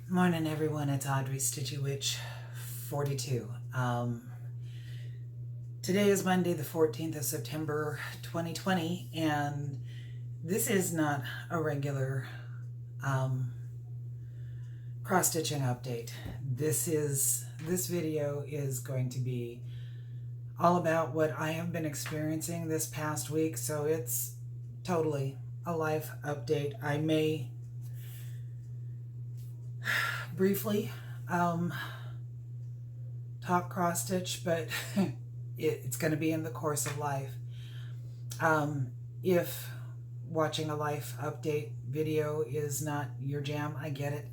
Morning, everyone. It's Audrey Stitchy Witch 42. Today is Monday, the 14th of September, 2020, and this is not a regular cross-stitching update. This video is going to be all about what I have been experiencing this past week, so it's totally a life update. I may briefly talk cross stitch, but it's going to be in the course of life. If watching a life update video is not your jam, I get it.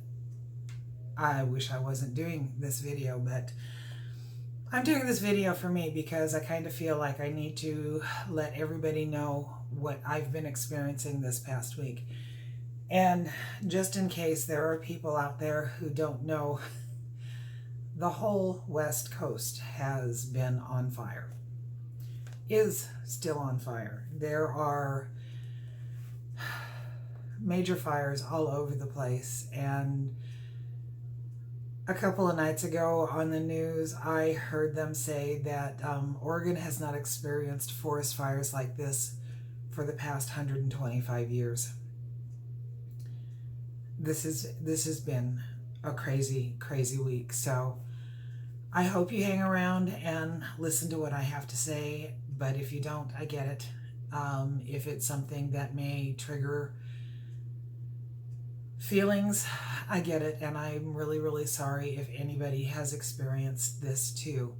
I wish I wasn't doing this video, but I'm doing this video for me because I kind of feel like I need to let everybody know what I've been experiencing this past week. And just in case there are people out there who don't know, the whole West Coast has been on fire, is still on fire. There are major fires all over the place, and a couple of nights ago on the news, I heard them say that Oregon has not experienced forest fires like this for the past 125 years. This has been a crazy week. So I hope you hang around and listen to what I have to say. But if you don't, I get it. If it's something that may trigger feelings, I get it. And I'm really sorry if anybody has experienced this too.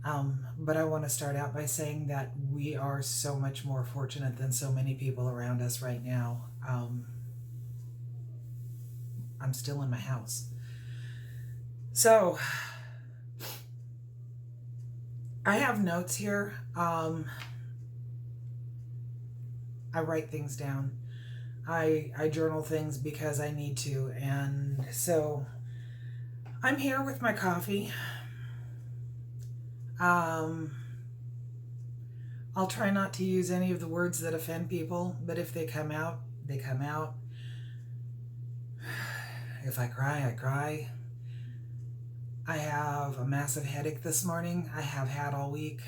But I want to start out by saying that we are so much more fortunate than so many people around us right now. I'm still in my house. So I have notes here. I write things down. I journal things because I need to. And so I'm here with my coffee. I'll try not to use any of the words that offend people, but if they come out, they come out. If I cry, I cry. I have a massive headache this morning. I have had all week.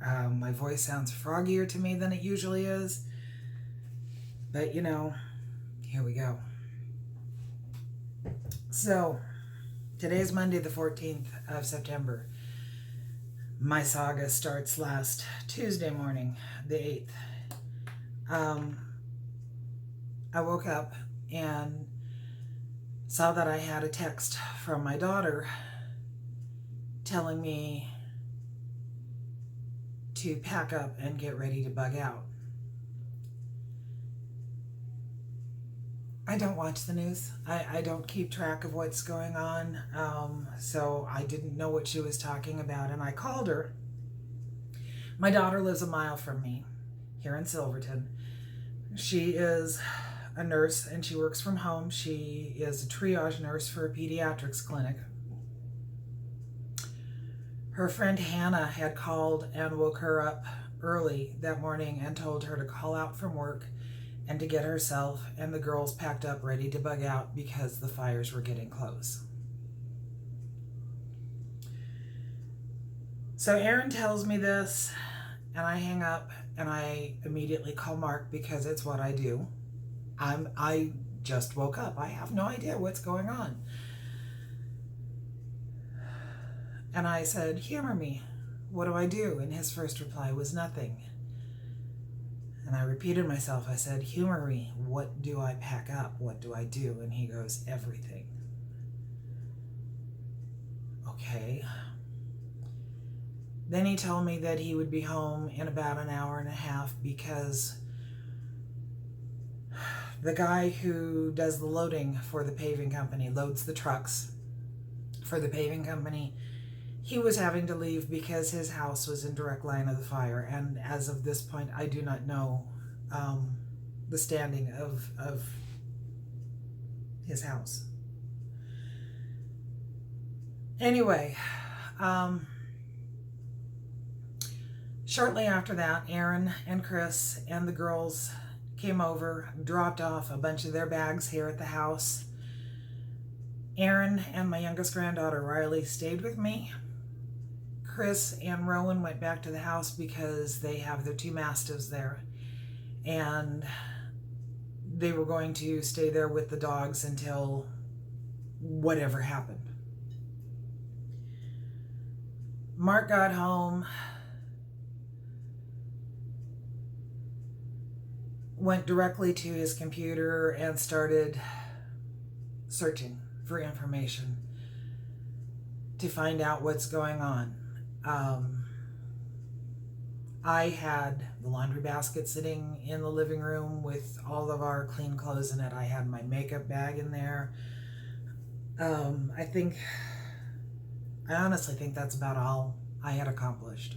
My voice sounds froggier to me than it usually is. But, here we go. So, today's Monday, the 14th of September. My saga starts last Tuesday morning, the 8th. I woke up and saw that I had a text from my daughter telling me to pack up and get ready to bug out. I don't watch the news. I don't keep track of what's going on, so I didn't know what she was talking about, and I called her. My daughter lives a mile from me here in Silverton. She is a nurse and she works from home. She is a triage nurse for a pediatrics clinic. Her friend Hannah had called and woke her up early that morning and told her to call out from work and to get herself and the girls packed up ready to bug out because the fires were getting close. So Erin tells me this and I hang up and I immediately call Mark because it's what I do. I just woke up. I have no idea what's going on. And I said, humor me. What do I do? And his first reply was nothing. And I repeated myself. I said, humor me. What do I pack up? What do I do? And he goes, everything. Okay. Then he told me that he would be home in about an hour and a half because the guy who does the loading for the paving company, loads the trucks for the paving company, he was having to leave because his house was in direct line of the fire. And as of this point, I do not know the standing of his house. Anyway, shortly after that, Erin and Chris and the girls came over, dropped off a bunch of their bags here at the house, Aaron and my youngest granddaughter Riley stayed with me. Chris and Rowan went back to the house because they have their 2 mastiffs there, and they were going to stay there with the dogs until whatever happened. Mark got home, went directly to his computer and started searching for information to find out what's going on. I had the laundry basket sitting in the living room with all of our clean clothes in it. I had my makeup bag in there. I honestly think that's about all I had accomplished.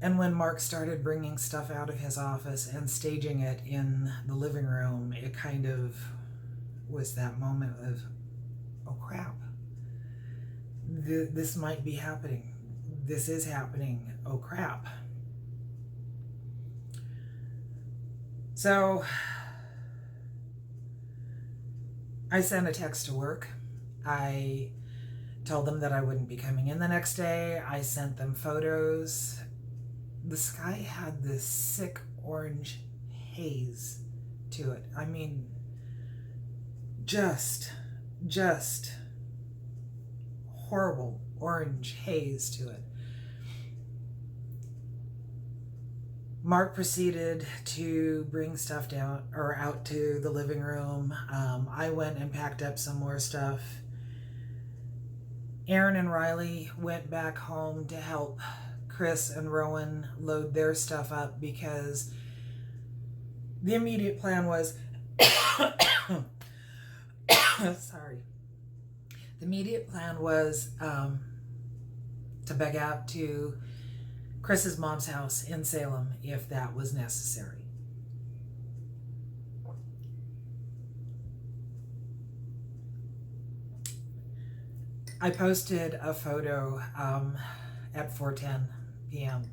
And when Mark started bringing stuff out of his office and staging it in the living room, it kind of was that moment of, oh crap, this might be happening. This is happening. Oh crap. So I sent a text to work. I told them that I wouldn't be coming in the next day. I sent them photos. The sky had this sick orange haze to it. I mean, just horrible orange haze to it. Mark proceeded to bring stuff down or out to the living room. I went and packed up some more stuff. Aaron and Riley went back home to help Chris and Rowan load their stuff up because the immediate plan was sorry. The immediate plan was to beg out to Chris's mom's house in Salem if that was necessary. I posted a photo at 4:10 p.m.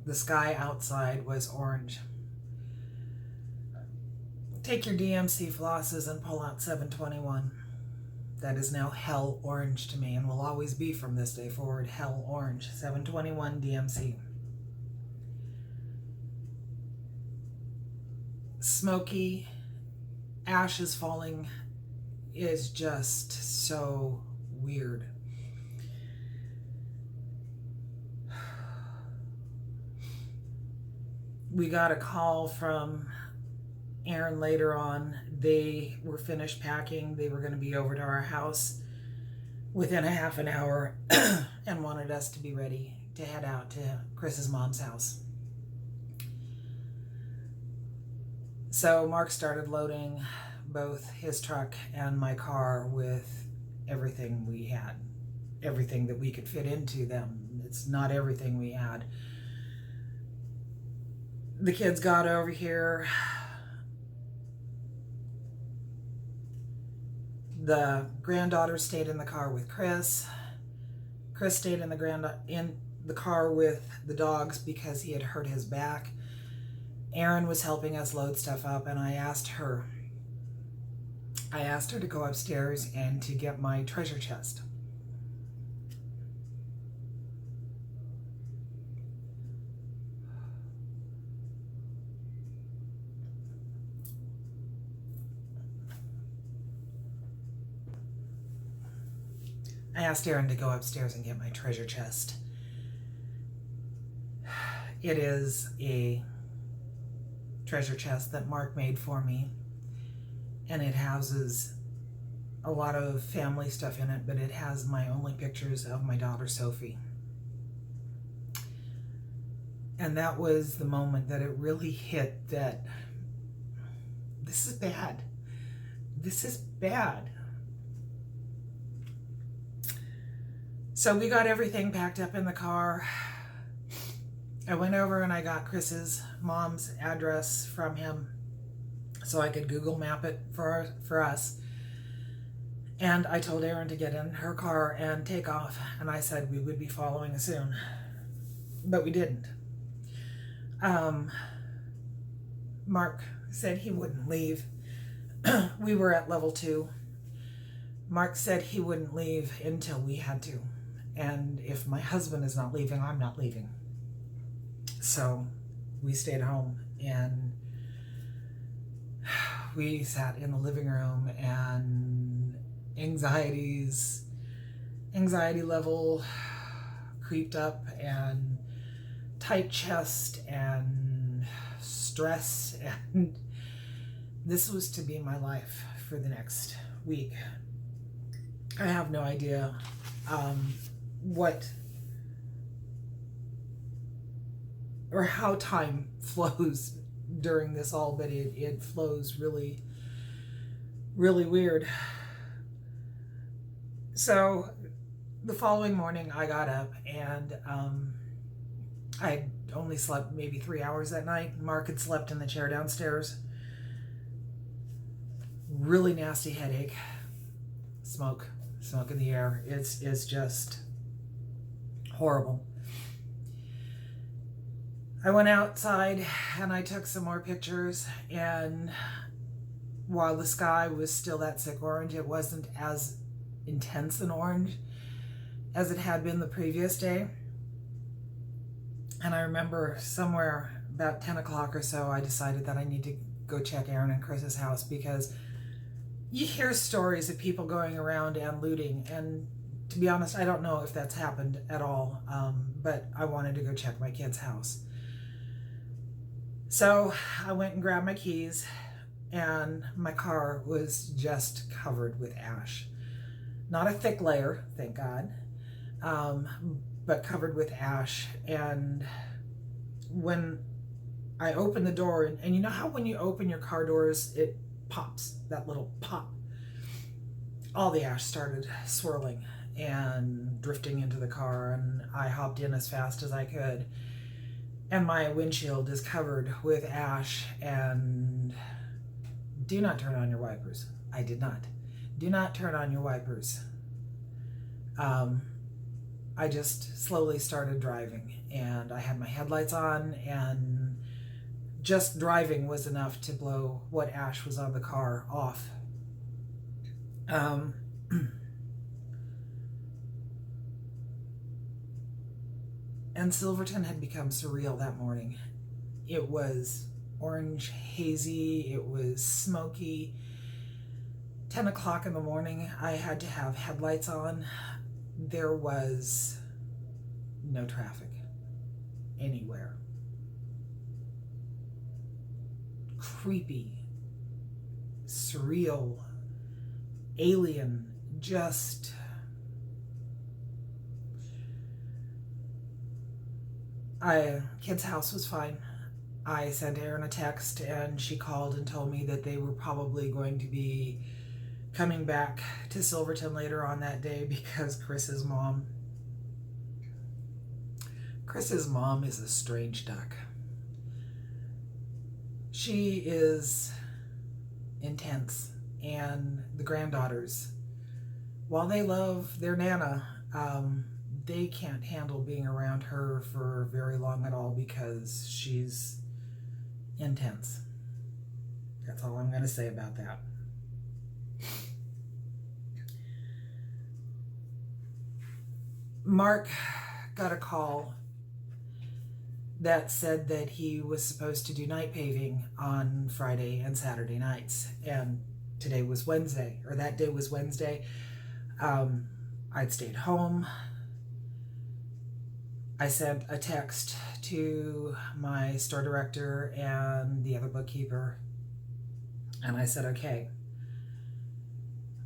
The sky outside was orange. Take your DMC flosses and pull out 721. That is now hell orange to me and will always be from this day forward hell orange. 721 DMC. Smoky, ashes falling is just so weird. We got a call from Aaron later on. They were finished packing. They were going to be over to our house within a half an hour and wanted us to be ready to head out to Chris's mom's house. So Mark started loading both his truck and my car with everything we had, everything that we could fit into them. It's not everything we had. The kids got over here. The granddaughter stayed in the car with Chris. Chris stayed in the car with the dogs because he had hurt his back. Erin was helping us load stuff up, and I asked her to go upstairs and to get my treasure chest. I asked Erin to go upstairs and get my treasure chest. It is a treasure chest that Mark made for me, and it houses a lot of family stuff in it, but it has my only pictures of my daughter Sophie. And that was the moment that it really hit that this is bad. This is bad. So we got everything packed up in the car. I went over and I got Chris's mom's address from him so I could Google map it for us. And I told Erin to get in her car and take off. And I said we would be following soon. But we didn't. Mark said he wouldn't leave. We were at level 2. Mark said he wouldn't leave until we had to. And if my husband is not leaving, I'm not leaving. So we stayed home and we sat in the living room, and anxiety level creeped up, and tight chest and stress, and this was to be my life for the next week. I have no idea what or how time flows during this all, but it flows really, really weird. So the following morning I got up, and I only slept maybe 3 hours that night. Mark had slept in the chair downstairs. Really nasty headache. Smoke in the air. It's just horrible. I went outside and I took some more pictures, and while the sky was still that sick orange, it wasn't as intense an orange as it had been the previous day. And I remember somewhere about 10 o'clock or so, I decided that I need to go check Aaron and Chris's house, because you hear stories of people going around and looting, and to be honest, I don't know if that's happened at all, but I wanted to go check my kid's house. So I went and grabbed my keys, and my car was just covered with ash. Not a thick layer, thank God, but covered with ash. And when I opened the door, and you know how when you open your car doors, it pops, that little pop. All the ash started swirling and drifting into the car, and I hopped in as fast as I could. And my windshield is covered with ash, and do not turn on your wipers. I did not. Do not turn on your wipers. I just slowly started driving, and I had my headlights on, and just driving was enough to blow what ash was on the car off. And Silverton had become surreal that morning. It was orange, hazy, it was smoky. 10 o'clock in the morning, I had to have headlights on. There was no traffic anywhere. Creepy, surreal, alien, just... Kid's house was fine. I sent Erin a text, and she called and told me that they were probably going to be coming back to Silverton later on that day, because Chris's mom is a strange duck. She is intense, and the granddaughters, while they love their Nana, they can't handle being around her for very long at all, because she's intense. That's all I'm going to say about that. Mark got a call that said that he was supposed to do night paving on Friday and Saturday nights, and today was Wednesday, or that day was Wednesday. I'd stayed home. I sent a text to my store director and the other bookkeeper, and I said, okay,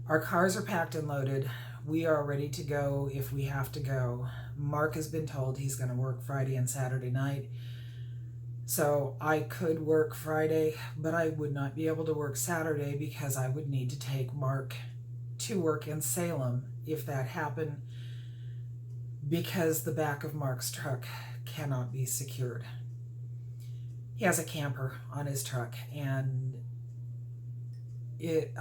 our cars are packed and loaded. We are ready to go if we have to go. Mark has been told he's going to work Friday and Saturday night. So I could work Friday, but I would not be able to work Saturday, because I would need to take Mark to work in Salem if that happened, because the back of Mark's truck cannot be secured. He has a camper on his truck, and it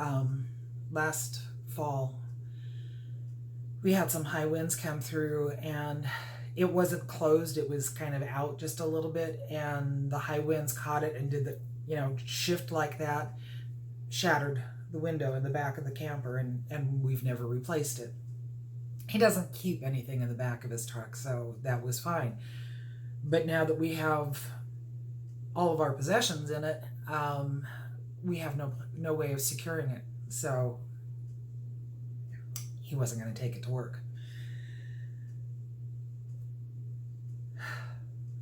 last fall we had some high winds come through, and it wasn't closed, it was kind of out just a little bit, and the high winds caught it and did the, shift like that, shattered the window in the back of the camper, and we've never replaced it. He doesn't keep anything in the back of his truck, so that was fine. But now that we have all of our possessions in it, we have no way of securing it. So he wasn't going to take it to work.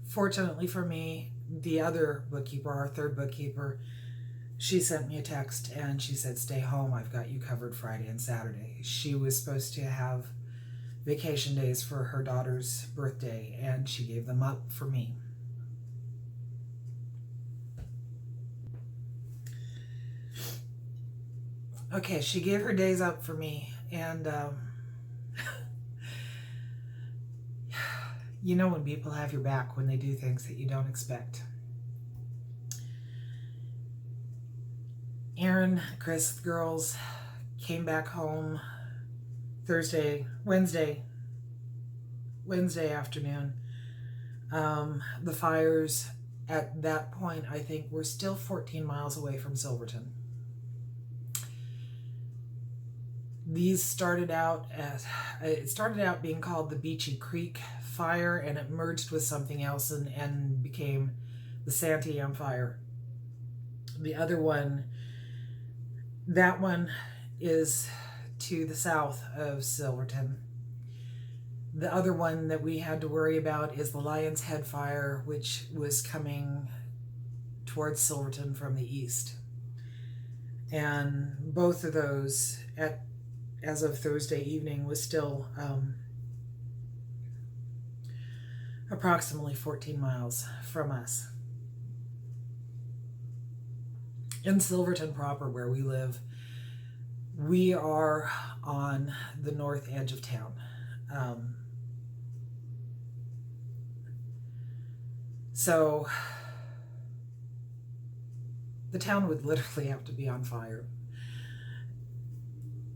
Fortunately for me, the other bookkeeper, our third bookkeeper, she sent me a text and she said, "Stay home. I've got you covered Friday and Saturday." She was supposed to have vacation days for her daughter's birthday, and she gave them up for me. Okay, she gave her days up for me, and you know when people have your back when they do things that you don't expect. Aaron, Chris, the girls came back home Wednesday afternoon. The fires at that point, I think, were still 14 miles away from Silverton. These started out being called the Beachy Creek fire, and it merged with something else and became the Santiam fire. The other one, that one is to the south of Silverton. The other one that we had to worry about is the Lion's Head fire, which was coming towards Silverton from the east. And both of those, as of Thursday evening, was still approximately 14 miles from us. In Silverton proper, where we live, we are on the north edge of town. So the town would literally have to be on fire.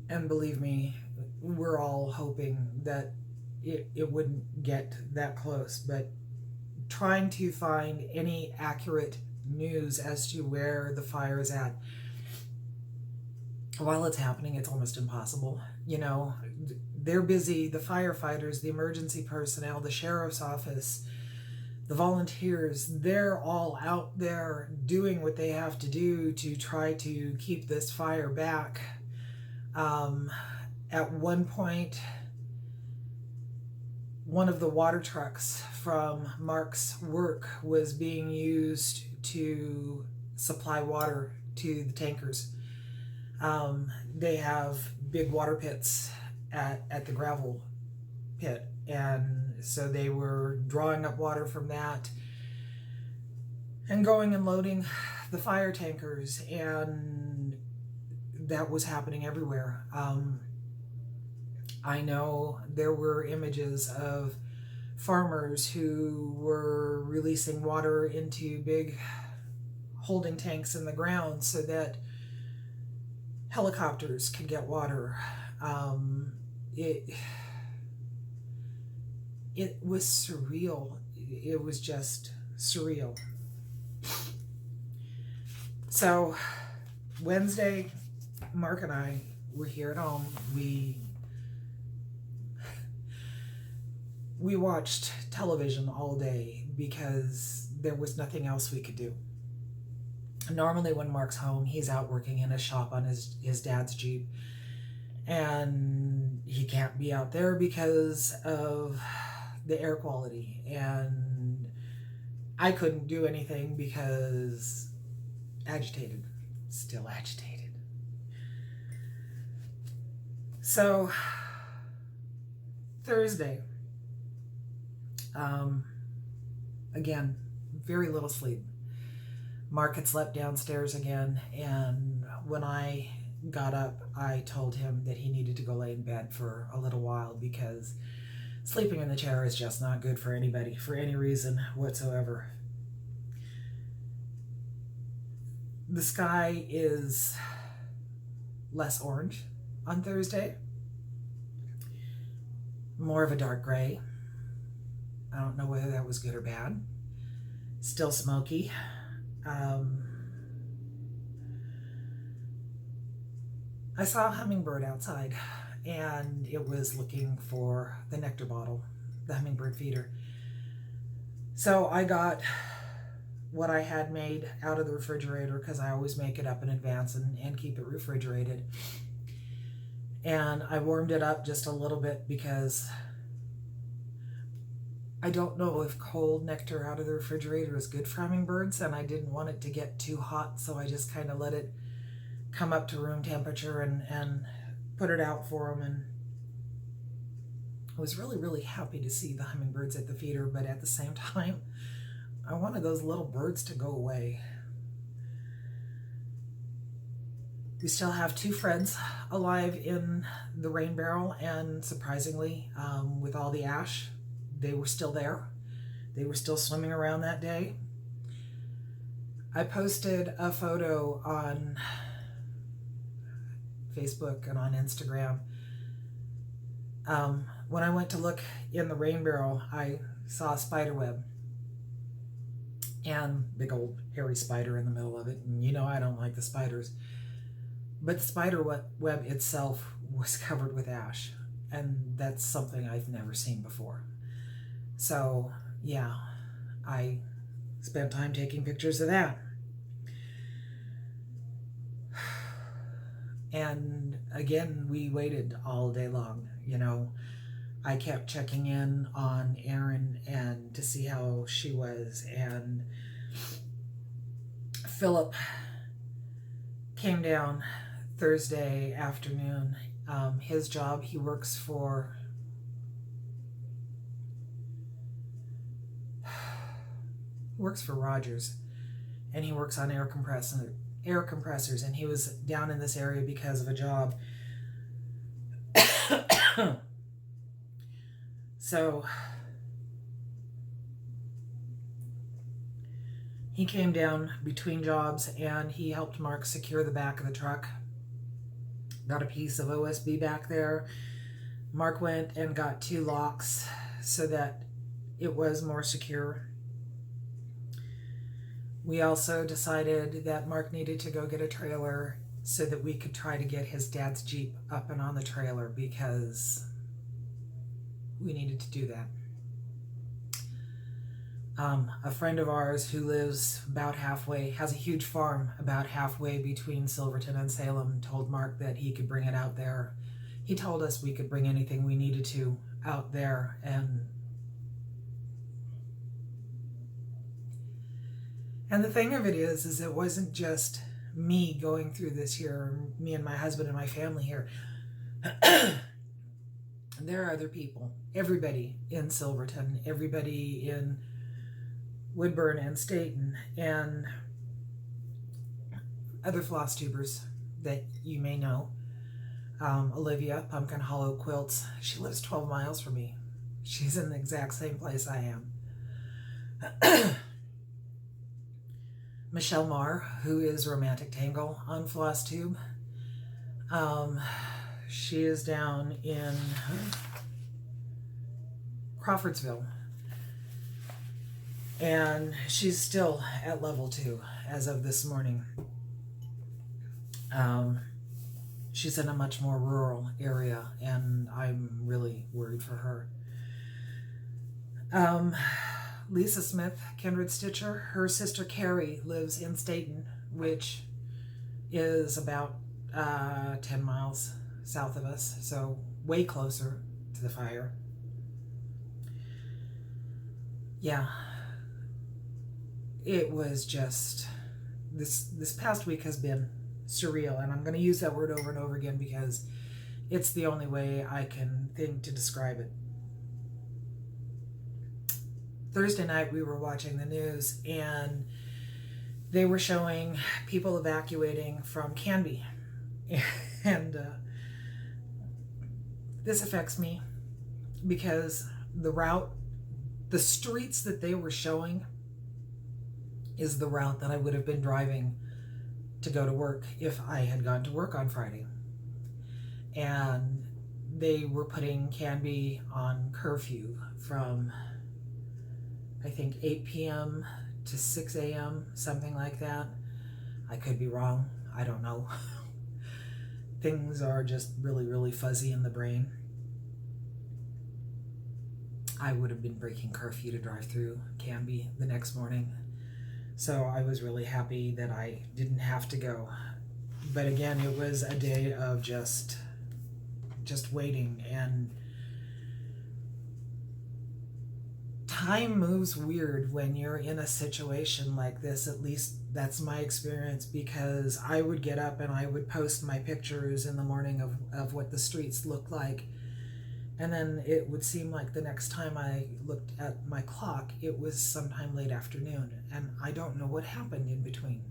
And believe me, we're all hoping that it wouldn't get that close, but trying to find any accurate news as to where the fire is at while it's happening, it's almost impossible. They're busy, the firefighters, the emergency personnel, the sheriff's office, the volunteers, they're all out there doing what they have to do to try to keep this fire back. At one point, one of the water trucks from Mark's work was being used to supply water to the tankers. They have big water pits at the gravel pit, and so they were drawing up water from that and going and loading the fire tankers, and that was happening everywhere. I know there were images of farmers who were releasing water into big holding tanks in the ground so that helicopters could get water. It was surreal. It was just surreal. So Wednesday, Mark and I were here at home. We watched television all day because there was nothing else we could do. Normally when Mark's home, he's out working in a shop on his dad's Jeep, and he can't be out there because of the air quality, and I couldn't do anything because still agitated. So Thursday, again, very little sleep. Mark had slept downstairs again, and when I got up, I told him that he needed to go lay in bed for a little while because sleeping in the chair is just not good for anybody, for any reason whatsoever. The sky is less orange on Thursday, more of a dark gray. I don't know whether that was good or bad. Still smoky. I saw a hummingbird outside, and it was looking for the nectar bottle, the hummingbird feeder. So I got what I had made out of the refrigerator, because I always make it up in advance and keep it refrigerated. And I warmed it up just a little bit because I don't know if cold nectar out of the refrigerator is good for hummingbirds, and I didn't want it to get too hot, so I just kind of let it come up to room temperature and put it out for them. And I was really, really happy to see the hummingbirds at the feeder, but at the same time, I wanted those little birds to go away. We still have 2 friends alive in the rain barrel, and surprisingly, with all the ash, they were still there. They were still swimming around that day. I posted a photo on Facebook and on Instagram. When I went to look in the rain barrel, I saw a spider web, and big old hairy spider in the middle of it. And you know I don't like the spiders. But the spider web itself was covered with ash, and that's something I've never seen before. So yeah, I spent time taking pictures of that. And again, we waited all day long. You know, I kept checking in on Erin and to see how she was, and Philip came down Thursday afternoon. His job, he works for Rogers, and he works on air compressors, and he was down in this area because of a job. So he came down between jobs, and he helped Mark secure the back of the truck. Got a piece of OSB back there. Mark went and got 2 locks so that it was more secure. We also decided that Mark needed to go get a trailer so that we could try to get his dad's Jeep up and on the trailer, because we needed to do that. A friend of ours who lives about halfway, has a huge farm about halfway between Silverton and Salem, told Mark that he could bring it out there. He told us we could bring anything we needed to out there, and the thing of it is it wasn't just me going through this here, me and my husband and my family here. There are other people, everybody in Silverton, everybody in Woodburn and Staten, and other floss tubers that you may know. Olivia, Pumpkin Hollow Quilts, she lives 12 miles from me. She's in the exact same place I am. Michelle Marr, who is Romantic Tangle on Floss Tube. She is down in Crawfordsville, and she's still at level 2 as of this morning. She's in a much more rural area, and I'm really worried for her. Lisa Smith, Kindred Stitcher, her sister Carrie lives in Staten, which is about 10 miles south of us, so way closer to the fire. Yeah, it was just, this past week has been surreal, and I'm going to use that word over and over again because it's the only way I can think to describe it. Thursday night we were watching the news, and they were showing people evacuating from Canby, and this affects me because the streets that they were showing is the route that I would have been driving to go to work if I had gone to work on Friday. And they were putting Canby on curfew from, I think, 8 p.m. to 6 a.m., something like that. I could be wrong. I don't know. things are just really, really fuzzy in the brain. I would have been breaking curfew to drive through Canby the next morning. So I was really happy that I didn't have to go. But again, it was a day of just waiting, and time moves weird when you're in a situation like this. At least that's my experience, because I would get up and I would post my pictures in the morning of what the streets looked like. And then it would seem like the next time I looked at my clock, it was sometime late afternoon. And I don't know what happened in between.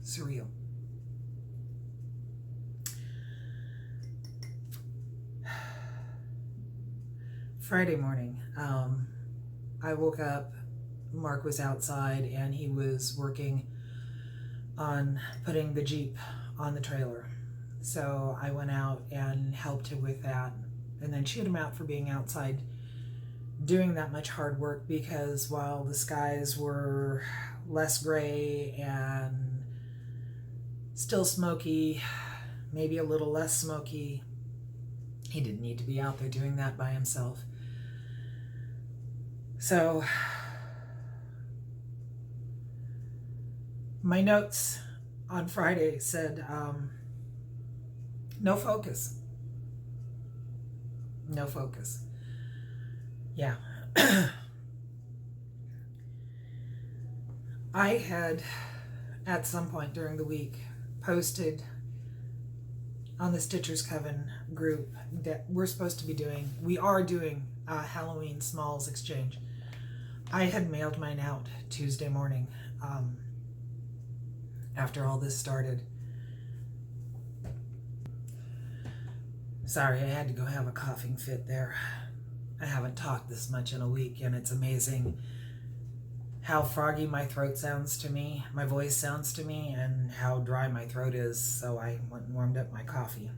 Surreal. Friday morning, I woke up. Mark was outside and he was working on putting the Jeep on the trailer. So I went out and helped him with that, and then chewed him out for being outside doing that much hard work, because while the skies were less gray and still smoky, maybe a little less smoky, he didn't need to be out there doing that by himself. So my notes on Friday said, no focus. No focus. Yeah. I had, at some point during the week, posted on the Stitchers Coven group that we are doing a Halloween Smalls exchange. I had mailed mine out Tuesday morning, after all this started. Sorry, I had to go have a coughing fit there. I haven't talked this much in a week, and it's amazing how froggy my throat sounds to me, my voice sounds to me, and how dry my throat is, so I went and warmed up my coffee.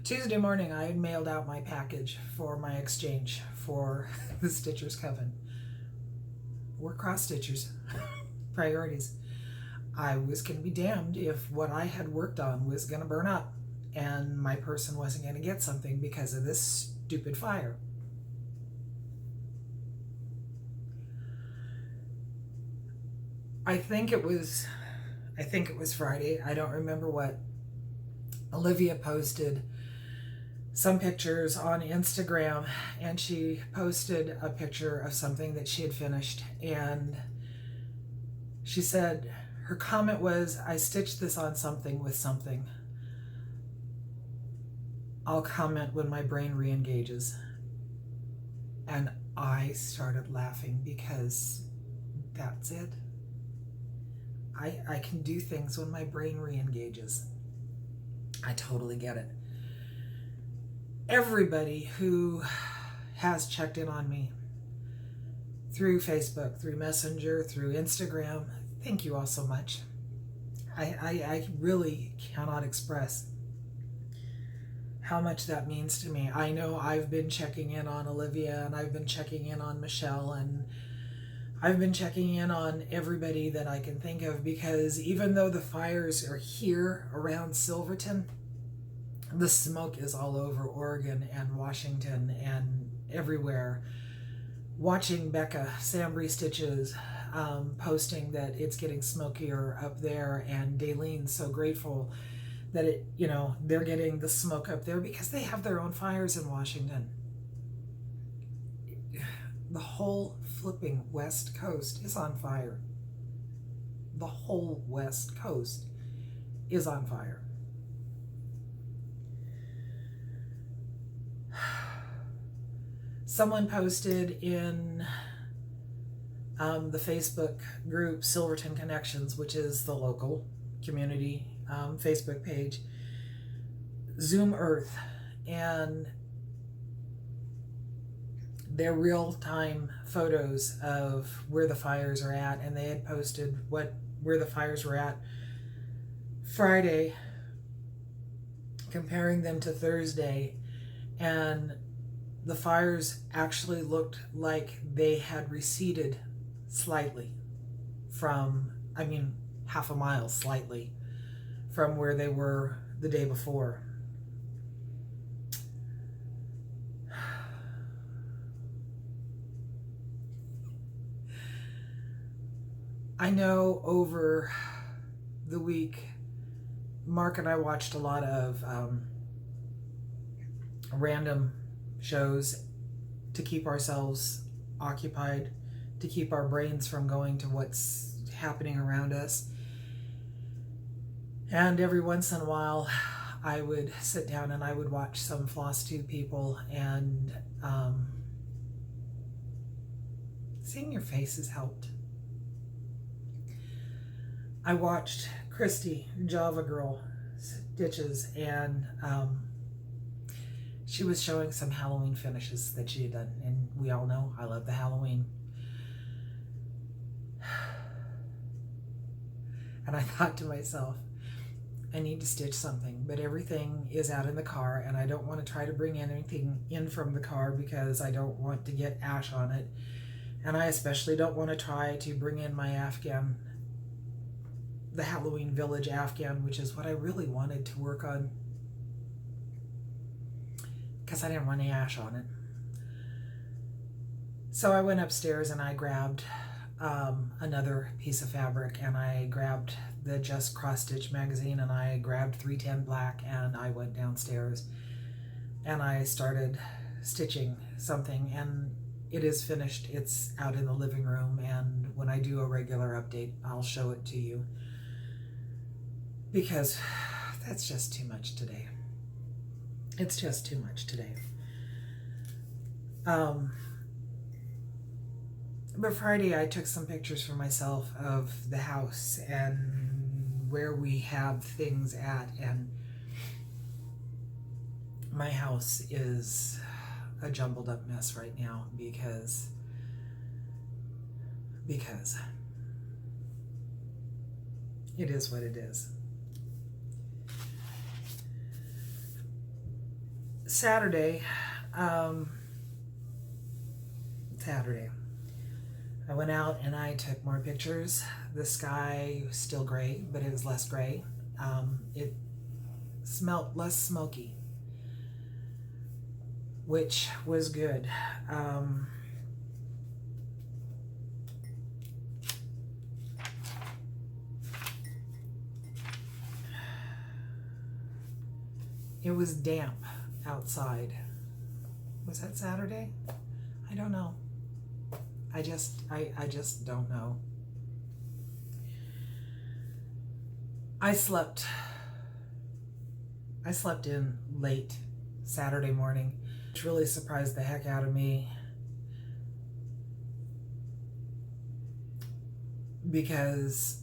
Tuesday morning, I had mailed out my package for my exchange for the Stitchers Coven. We're cross-stitchers. Priorities. I was going to be damned if what I had worked on was going to burn up and my person wasn't going to get something because of this stupid fire. I think it was Friday. I don't remember what. Olivia posted some pictures on Instagram, and she posted a picture of something that she had finished, and she said, her comment was, I stitched this on something with something. I'll comment when my brain re-engages. And I started laughing, because that's it. I can do things when my brain re-engages. I totally get it. Everybody who has checked in on me through Facebook, through Messenger, through Instagram, thank you all so much. I really cannot express how much that means to me. I know I've been checking in on Olivia, and I've been checking in on Michelle, and I've been checking in on everybody that I can think of, because even though the fires are here around Silverton, the smoke is all over Oregon and Washington and everywhere. Watching Becca Sambry Stitches posting that it's getting smokier up there, and Daylene's so grateful that they're getting the smoke up there because they have their own fires in Washington. The whole flipping West Coast is on fire. The whole West Coast is on fire. Someone posted in the Facebook group Silverton Connections, which is the local community Facebook page, Zoom Earth, and their real-time photos of where the fires are at, and they had posted where the fires were at Friday, comparing them to Thursday, and the fires actually looked like they had receded slightly from, half a mile slightly from where they were the day before. I know over the week, Mark and I watched a lot of random shows to keep ourselves occupied, to keep our brains from going to what's happening around us. And every once in a while, I would sit down and I would watch some Floss 2 people, and seeing your faces helped. I watched Christy, Java Girl, Stitches, and she was showing some Halloween finishes that she had done. And we all know I love the Halloween. And I thought to myself, I need to stitch something, but everything is out in the car, and I don't want to try to bring anything in from the car because I don't want to get ash on it. And I especially don't want to try to bring in my Afghan, the Halloween Village Afghan, which is what I really wanted to work on, because I didn't want any ash on it. So I went upstairs and I grabbed another piece of fabric, and I grabbed the Just Cross Stitch magazine, and I grabbed 310 black, and I went downstairs and I started stitching something, and it is finished. It's out in the living room, and when I do a regular update, I'll show it to you, because that's just too much today. It's just too much today. But Friday I took some pictures for myself of the house and where we have things at, and my house is a jumbled up mess right now because it is what it is. Saturday, I went out and I took more pictures. The sky was still gray, but it was less gray. It smelled less smoky, which was good. It was damp outside. Was that Saturday? I don't know. I just don't know. I slept in late Saturday morning, which really surprised the heck out of me, because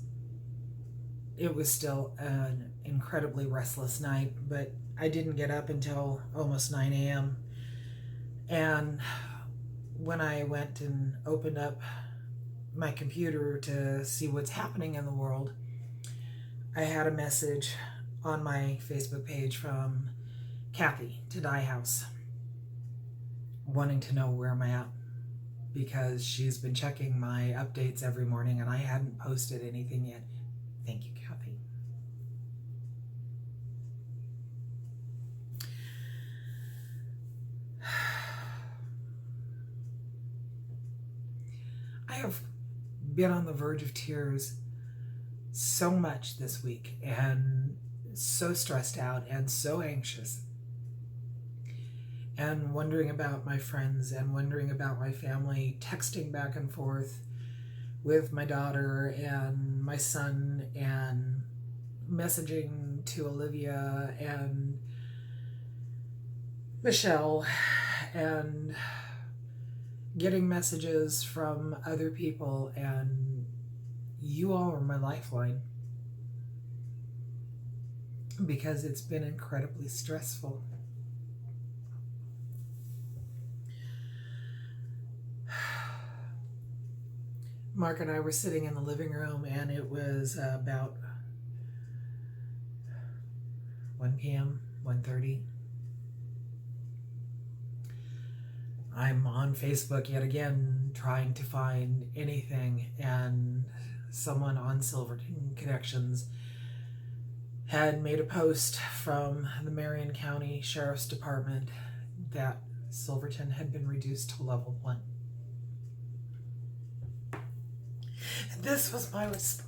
it was still an incredibly restless night, but I didn't get up until almost 9 a.m. And when I went and opened up my computer to see what's happening in the world, I had a message on my Facebook page from Kathy to Dye House wanting to know where am I at, because she's been checking my updates every morning and I hadn't posted anything yet. Thank you, Kathy. I have been on the verge of tears so much this week, and so stressed out and so anxious, and wondering about my friends and wondering about my family, texting back and forth with my daughter and my son, and messaging to Olivia and Michelle, and getting messages from other people, and you all are my lifeline, because it's been incredibly stressful. Mark and I were sitting in the living room, and it was about 1 p.m., 1:30. I'm on Facebook yet again, trying to find anything, and someone on Silverton Connections had made a post from the Marion County Sheriff's Department that Silverton had been reduced to level 1. And this was my response.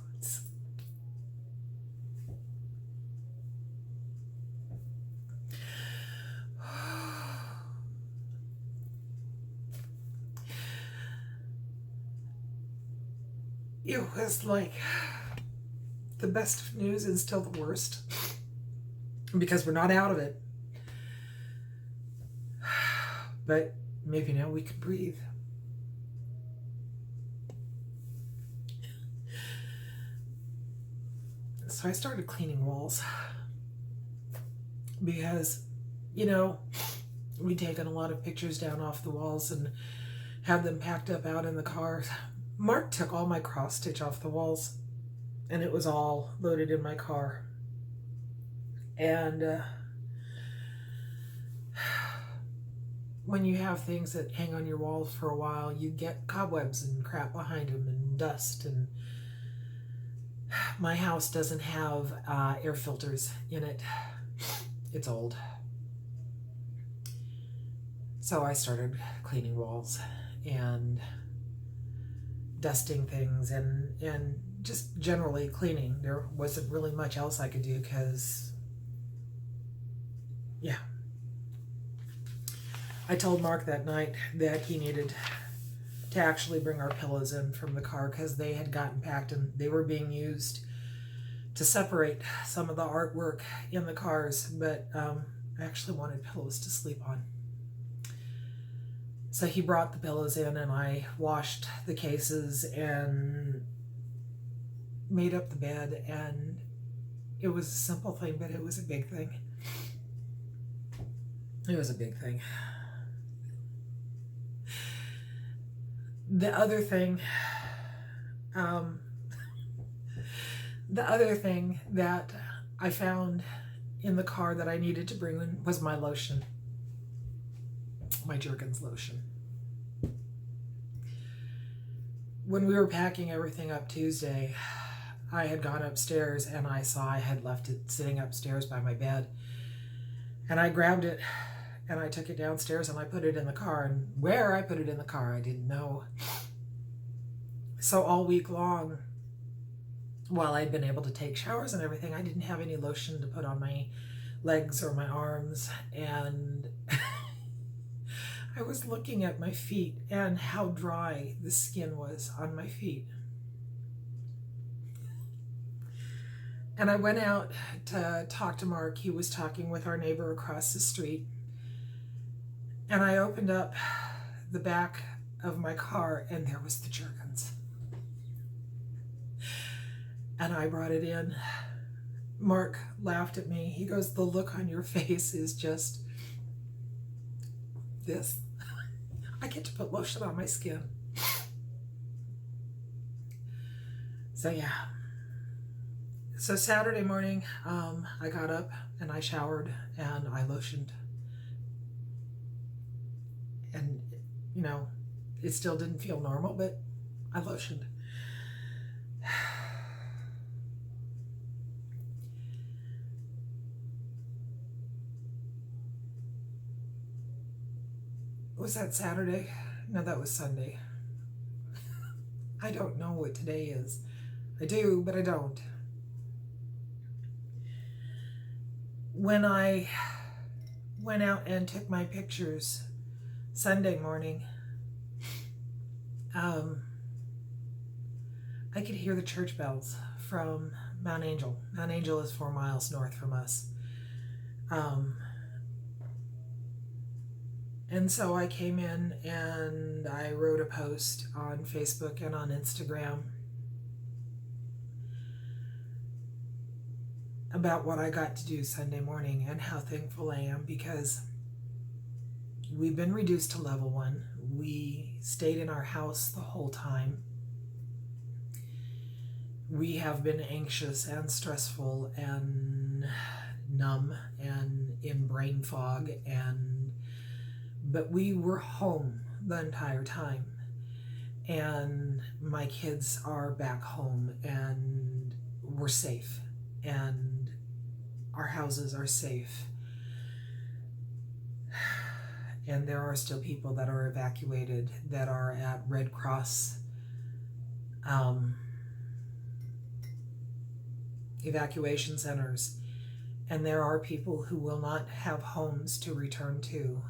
It was like the best of news and still the worst, because we're not out of it. But maybe now we can breathe. So I started cleaning walls because, you know, we'd taken a lot of pictures down off the walls and had them packed up out in the car. Mark took all my cross stitch off the walls, and it was all loaded in my car. And when you have things that hang on your walls for a while, you get cobwebs and crap behind them and dust. And my house doesn't have air filters in it. It's old. So I started cleaning walls and dusting things and just generally cleaning. There wasn't really much else I could do because, yeah. I told Mark that night that he needed to actually bring our pillows in from the car because they had gotten packed and they were being used to separate some of the artwork in the cars, but I actually wanted pillows to sleep on. So he brought the pillows in and I washed the cases and made up the bed, and it was a simple thing, but it was a big thing. It was a big thing. The other thing that I found in the car that I needed to bring in was my lotion. My Jergens lotion. When we were packing everything up Tuesday, I had gone upstairs and I saw I had left it sitting upstairs by my bed. And I grabbed it and I took it downstairs and I put it in the car. And where I put it in the car, I didn't know. So all week long, while I'd been able to take showers and everything, I didn't have any lotion to put on my legs or my arms. And I was looking at my feet and how dry the skin was on my feet. And I went out to talk to Mark. He was talking with our neighbor across the street. And I opened up the back of my car and there was the Jergens. And I brought it in. Mark laughed at me. He goes, "The look on your face is just this. I get to put lotion on my skin." So yeah. So Saturday morning, I got up and I showered and I lotioned. And, you know, it still didn't feel normal, but I lotioned. Was that Saturday? No, that was Sunday. I don't know what today is. I do, but I don't. When I went out and took my pictures Sunday morning, I could hear the church bells from Mount Angel. Mount Angel is 4 miles north from us. And so I came in and I wrote a post on Facebook and on Instagram about what I got to do Sunday morning and how thankful I am, because we've been reduced to level 1. We stayed in our house the whole time. We have been anxious and stressful and numb and in brain fog, but we were home the entire time. And my kids are back home and we're safe and our houses are safe. And there are still people that are evacuated that are at Red Cross evacuation centers. And there are people who will not have homes to return to.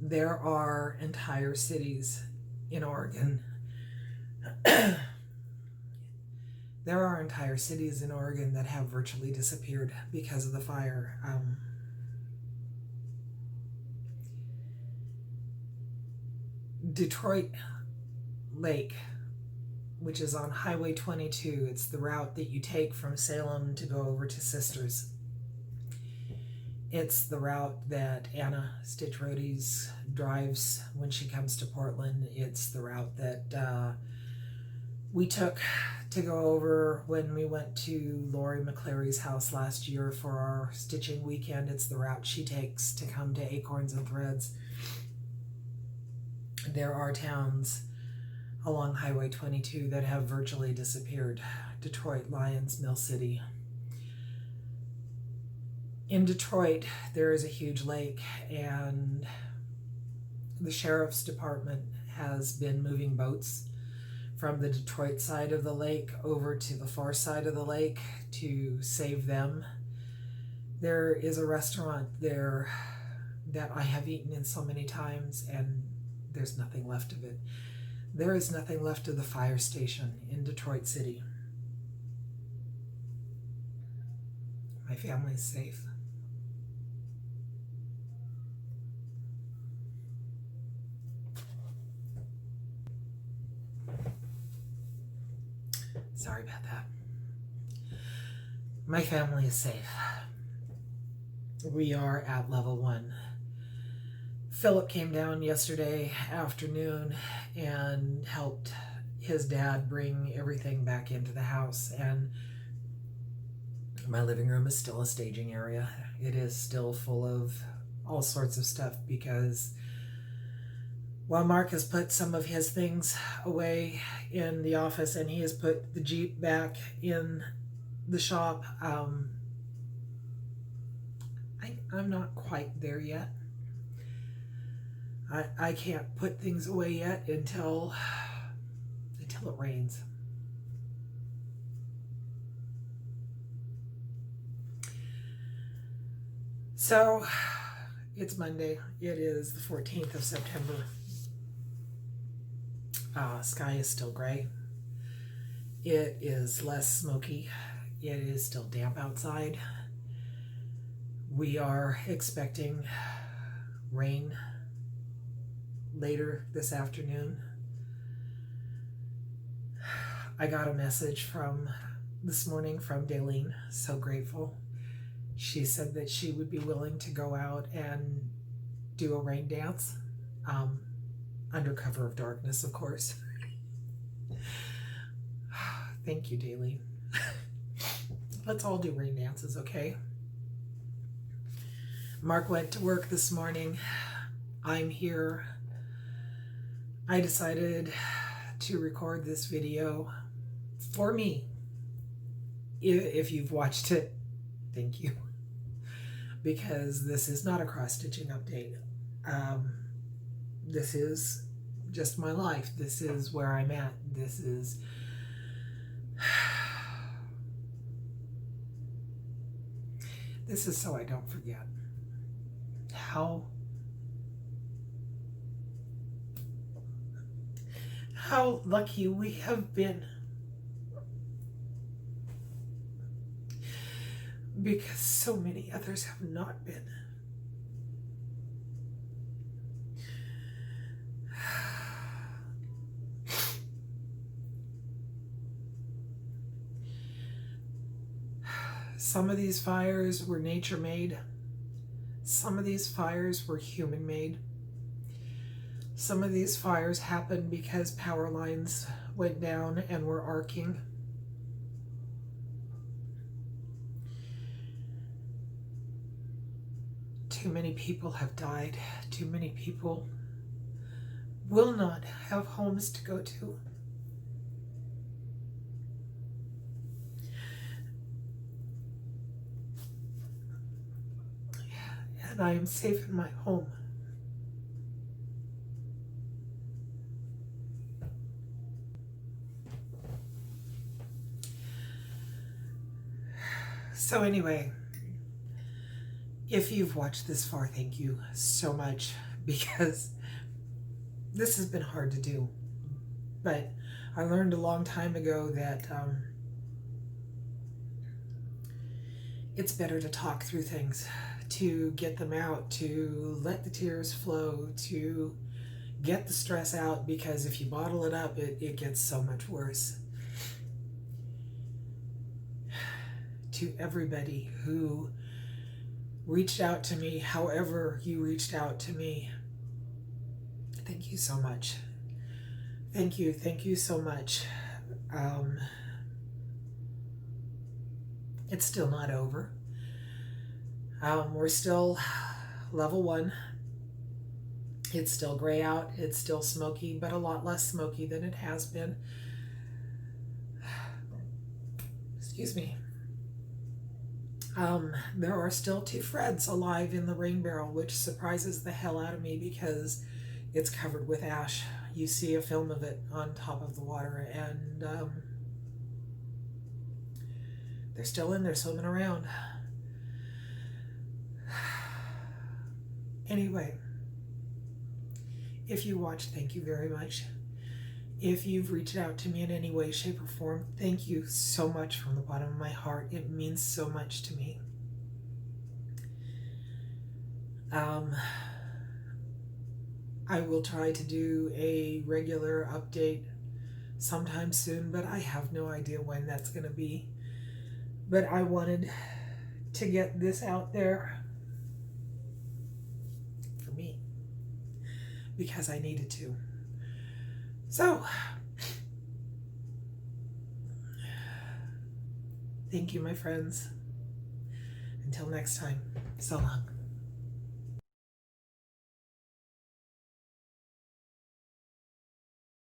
There are entire cities in Oregon. There are entire cities in Oregon that have virtually disappeared because of the fire. Detroit Lake, which is on Highway 22. It's the route that you take from Salem to go over to Sisters. It's the route that Anna Stitch Roadies drives when she comes to Portland. It's the route that we took to go over when we went to Lori McClary's house last year for our stitching weekend. It's the route she takes to come to Acorns and Threads. There are towns along Highway 22 that have virtually disappeared. Detroit, Lyons, Mill City. In Detroit, there is a huge lake, and the sheriff's department has been moving boats from the Detroit side of the lake over to the far side of the lake to save them. There is a restaurant there that I have eaten in so many times, and there's nothing left of it. There is nothing left of the fire station in Detroit City. My family's safe. Sorry about that. My family is safe. We are at level 1. Philip came down yesterday afternoon and helped his dad bring everything back into the house, and my living room is still a staging area. It is still full of all sorts of stuff because while Mark has put some of his things away in the office and he has put the Jeep back in the shop, I'm not quite there yet. I can't put things away yet until it rains. So it's Monday. It is the 14th of September. Sky is still gray. It is less smoky. It is still damp outside. We are expecting rain later this afternoon. I got a message from this morning from Daleen. So grateful. She said that she would be willing to go out and do a rain dance, under cover of darkness, of course. Thank you, Daleen. Let's all do rain dances, okay? Mark went to work this morning. I'm here. I decided to record this video for me. If you've watched it, thank you. Because this is not a cross-stitching update. This is just my life. This is where I'm at. This is so I don't forget how lucky we have been, because so many others have not been. Some of these fires were nature made. Some of these fires were human made. Some of these fires happened because power lines went down and were arcing. Too many people have died. Too many people will not have homes to go to. And I am safe in my home. So anyway, if you've watched this far, thank you so much, because this has been hard to do. But I learned a long time ago that it's better to talk through things, to get them out, to let the tears flow, to get the stress out, because if you bottle it up, it gets so much worse. To everybody who reached out to me, however you reached out to me, thank you so much. Thank you so much. It's still not over. We're still level 1. It's still gray out. It's still smoky, but a lot less smoky than it has been. Excuse me. There are still 2 Freds alive in the rain barrel, which surprises the hell out of me because it's covered with ash. You see a film of it on top of the water, and they're still in there swimming around. Anyway, if you watched, thank you very much. If you've reached out to me in any way, shape, or form, thank you so much from the bottom of my heart. It means so much to me. I will try to do a regular update sometime soon, but I have no idea when that's going to be. But I wanted to get this out there for me because I needed to. So, thank you, my friends. Until next time, so long.